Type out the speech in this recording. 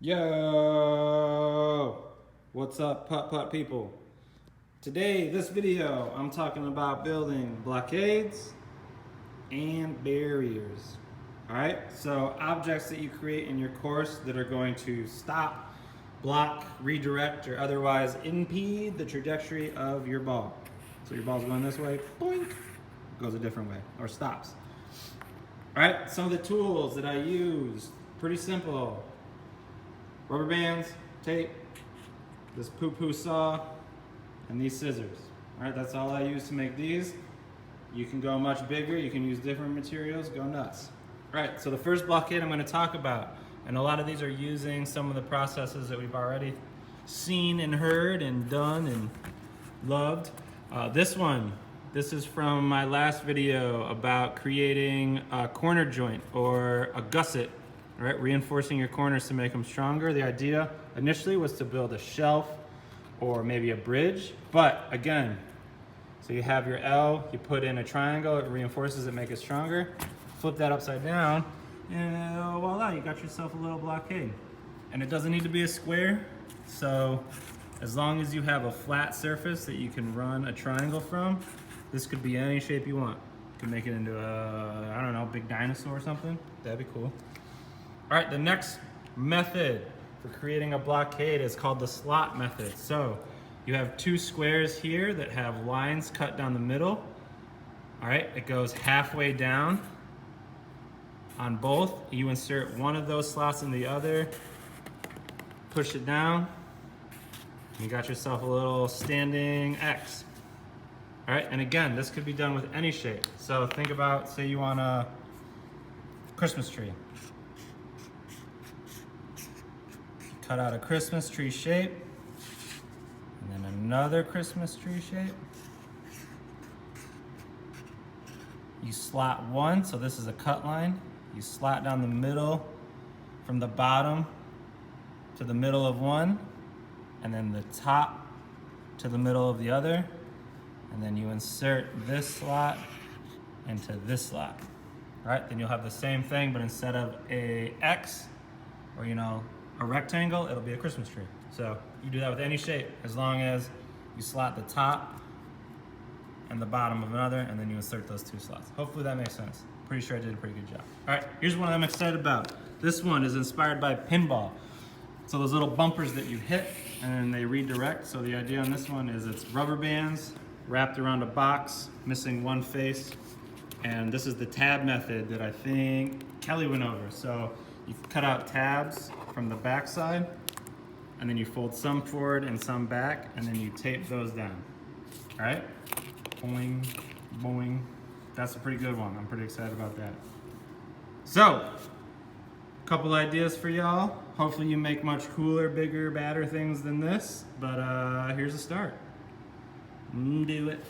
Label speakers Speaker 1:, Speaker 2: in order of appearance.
Speaker 1: Yo! What's up, Putt-Putt people? Today, this video, I'm talking about building blockades and barriers. Alright, so objects that you create in your course that are going to stop, block, redirect, or otherwise impede the trajectory of your ball. So your ball's going this way, boink, goes a different way, or stops. Alright, some of the tools that I use, pretty simple. Rubber bands, tape, this poo-poo saw, and these scissors. All right, that's all I use to make these. You can go much bigger, you can use different materials, go nuts. All right, so the first blockade I'm gonna talk about, and a lot of these are using some of the processes that we've already seen and heard and done and loved. This is from my last video about creating a corner joint or a gusset. All right, reinforcing your corners to make them stronger. The idea initially was to build a shelf or maybe a bridge, but again, so you have your L, you put in a triangle, it reinforces it, make it stronger. Flip that upside down, and voila, you got yourself a little blockade. And it doesn't need to be a square, so as long as you have a flat surface that you can run a triangle from, this could be any shape you want. You can make it into a, I don't know, big dinosaur or something. That'd be cool. All right, the next method for creating a blockade is called the slot method. So you have two squares here that have lines cut down the middle. All right, it goes halfway down on both. You insert one of those slots in the other, push it down, you got yourself a little standing X. All right, and again, this could be done with any shape. So think about, say you want a Christmas tree. Cut out a Christmas tree shape, and then another Christmas tree shape. You slot one, so this is a cut line. You slot down the middle from the bottom to the middle of one, and then the top to the middle of the other, and then you insert this slot into this slot. All right, then you'll have the same thing, but instead of a X, or a rectangle, it'll be a Christmas tree. So you do that with any shape, as long as you slot the top and the bottom of another, and then you insert those two slots. Hopefully that makes sense. Pretty sure I did a pretty good job. All right, here's one I'm excited about. This one is inspired by pinball. So those little bumpers that you hit and they redirect. So the idea on this one is it's rubber bands wrapped around a box, missing one face. And this is the tab method that I think Kelly went over. So you cut out tabs from the back side, and then you fold some forward and some back, and then you tape those down. All right? Boing, boing. That's a pretty good one. I'm pretty excited about that. So, a couple ideas for y'all. Hopefully you make much cooler, bigger, badder things than this, but here's a start. Do it.